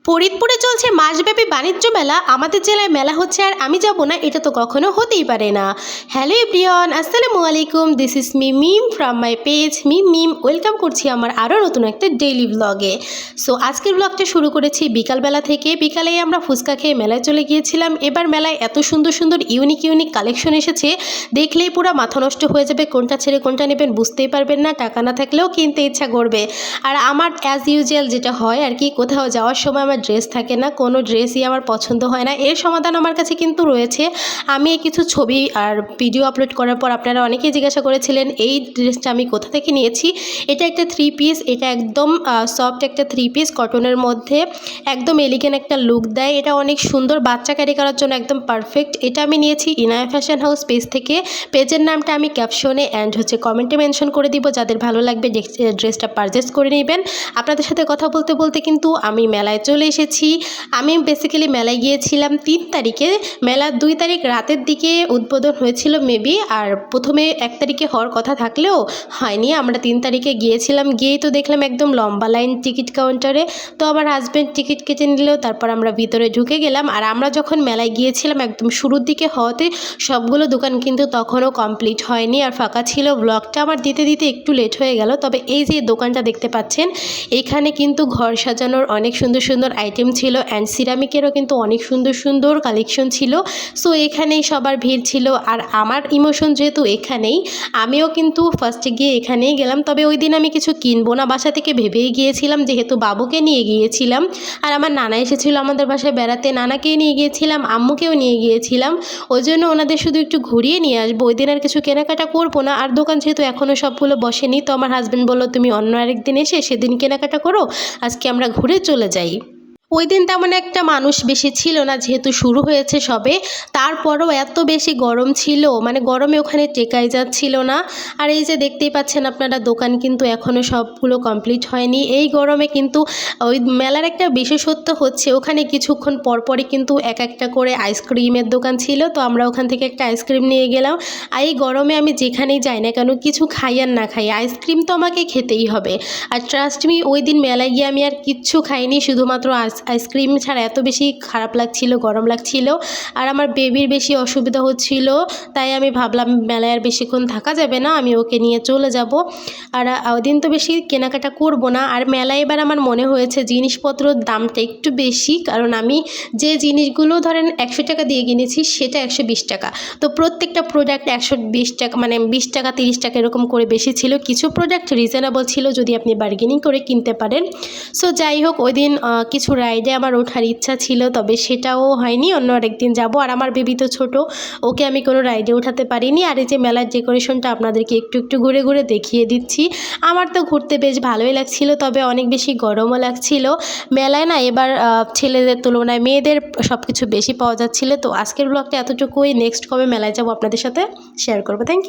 ফরিদপুরে চলছে মাসব্যাপী বাণিজ্য মেলা। আমাদের জেলায় মেলা হচ্ছে আর আমি যাব না, এটা তো কখনো হতেই পারে না। হ্যালো এভরিওয়ান, আসসালামু আলাইকুম। This is Mim from my page Mim. Welcome করছি আমার আরও নতুন একটা ডেইলি ব্লগে। সো আজকের ব্লগটা শুরু করেছি বিকালবেলা থেকে। বিকালেই আমরা ফুচকা খেয়ে মেলায় চলে গিয়েছিলাম। এবার মেলায় এত সুন্দর সুন্দর ইউনিক কালেকশন এসেছে, দেখলেই পুরো মাথা নষ্ট হয়ে যাবে। কোনটা ছেড়ে কোনটা নেবেন বুঝতেই পারবেন না, টাকা না থাকলেও কিনতে ইচ্ছা করবে। আর আমার অ্যাজ ইউজুয়াল যেটা হয় আর কি, কোথাও যাওয়ার সময় আমার ড্রেস থাকে না, কোনো ড্রেসই আমার পছন্দ হয় না। এর সমাধান আমার কাছে কিন্তু রয়েছে। আমি কিছু ছবি আর ভিডিও আপলোড করার পর আপনারা অনেকেই জিজ্ঞাসা করেছিলেন এই ড্রেসটা আমি কোথা থেকে নিয়েছি। এটা একটা 3 পিস, এটা একদম সফট একটা 3 পিস কটনের মধ্যে, একদম এলিগেন্ট একটা লুক দেয়। এটা অনেক সুন্দর, বাচ্চা ক্যারি করার জন্য একদম পারফেক্ট। এটা আমি নিয়েছি ইনায়া ফ্যাশন হাউস পেজ থেকে। পেজের নামটা আমি ক্যাপশনে অ্যান্ড কমেন্টে মেনশন করে দিব, যাদের ভালো লাগবে ড্রেসটা পারচেস করে নেবেন। আপনাদের সাথে কথা বলতে বলতে কিন্তু আমি মেলায় চলে এসেছি। আমি বেসিক্যালি মেলায় গিয়েছিলাম 3 তারিখে। মেলার 2 তারিখ রাতের দিকে উদ্বোধন হয়েছিল মেবি, আর প্রথমে 1 তারিখে হওয়ার কথা থাকলেও হয়নি। আমরা 3 তারিখে গিয়েছিলাম। গিয়েই তো দেখলাম একদম লম্বা লাইন টিকিট কাউন্টারে। তো আমার হাজব্যান্ড টিকিট কেটে নিল, তারপর আমরা ভিতরে ঢুকে গেলাম। আর আমরা যখন মেলায় গিয়েছিলাম একদম শুরুর দিকে হওয়াতে সবগুলো দোকান কিন্তু তখনও কমপ্লিট হয়নি আর ফাঁকা ছিল। ব্লগটা আমার দিতে একটু লেট হয়ে গেল। তবে এই যে দোকানটা দেখতে পাচ্ছেন, এখানে কিন্তু ঘর সাজানোর অনেক সুন্দর আইটেম ছিল অ্যান্ড সিরামিকেরও কিন্তু অনেক সুন্দর কালেকশন ছিল। সো এখানেই সবার ভিড় ছিল। আর আমার ইমোশন যেহেতু এখানেই, আমিও কিন্তু ফার্স্টে গিয়ে এখানেই গেলাম। তবে ওই দিন আমি কিছু কিনবো না, বাসা থেকে ভেবেই গিয়েছিলাম, যেহেতু বাবুকে নিয়ে গিয়েছিলাম আর আমার নানা এসেছিল আমাদের বাসায় বেড়াতে। নানাকেই নিয়ে গিয়েছিলাম, আম্মুকেও নিয়ে গিয়েছিলাম। ওই জন্য ওনাদের শুধু একটু ঘুরিয়ে নিয়ে আসবো, ওই দিন আর কিছু কেনাকাটা করবো না। আর দোকান যেহেতু এখনও সবগুলো বসেনি, তো আমার হাজব্যান্ড বললো তুমি অন্য আরেকদিন এসে সেদিন কেনাকাটা করো, আজকে আমরা ঘুরে চলে যাই। ওই দিন তেমন একটা মানুষ বেশি ছিল না, যেহেতু শুরু হয়েছে সবে। তারপরও এত বেশি গরম ছিল, মানে গরমে ওখানে টেকাই যাচ্ছিল না। আর এই যে দেখতেই পাচ্ছেন আপনারা, দোকান কিন্তু এখনও সবগুলো কমপ্লিট হয়নি। এই গরমে কিন্তু ওই মেলার একটা বিশেষত্ব হচ্ছে, ওখানে কিছুক্ষণ পরপরই কিন্তু একটা করে আইসক্রিমের দোকান ছিল। তো আমরা ওখান থেকে একটা আইসক্রিম নিয়ে গেলাম। আর এই গরমে আমি যেখানেই যাই না কেন, কিছু খাই আর না খাই, আইসক্রিম তো আমাকে খেতেই হবে। আর ট্রাস্ট মি, ওই দিন মেলায় গিয়ে আমি আর কিচ্ছু খাইনি, শুধুমাত্র আইসক্রিম ছাড়া। এত বেশি খারাপ লাগছিল, গরম লাগছিল, আর আমার বেবির বেশি অসুবিধা হচ্ছিল। তাই আমি ভাবলাম মেলায় আর বেশিক্ষণ থাকা যাবে না, আমি ওকে নিয়ে চলে যাব। আর ওই দিন তো বেশি কেনাকাটা করব না। আর মেলায় এবার আমার মনে হয়েছে জিনিসপত্রর দামটা একটু বেশি, কারণ আমি যে জিনিসগুলো ধরেন 100 টাকা দিয়ে কিনেছি সেটা 120 টাকা। তো প্রত্যেকটা প্রোডাক্ট 120 টাকা, মানে 20 টাকা 30 টাকা এরকম করে বেশি ছিল। কিছু প্রোডাক্ট রিজনেবল ছিল যদি আপনি বার্গেনিং করে কিনতে পারেন। সো যাই হোক, ওই দিন কিছু রাইডে আমার ওঠার ইচ্ছা ছিল, তবে সেটাও হয়নি। অন্য আরেকদিন যাব। আর আমার বেবি তো ছোট, ওকে আমি কোনো রাইডে ওঠাতে পারিনি। আর এই যে মেলার ডেকোরেশনটা আপনাদেরকে একটু ঘুরে দেখিয়ে দিচ্ছি। আমার তো ঘুরতে বেশ ভালোই লাগছিল, তবে অনেক বেশি গরমও লাগছিল। মেলায় না এবার ছেলেদের তুলনায় মেয়েদের সব কিছু বেশি পাওয়া যাচ্ছিলো। তো আজকের ব্লগটা এতটুকুই। নেক্সট কবে মেলায় যাব আপনাদের সাথে শেয়ার করবো। Thank you.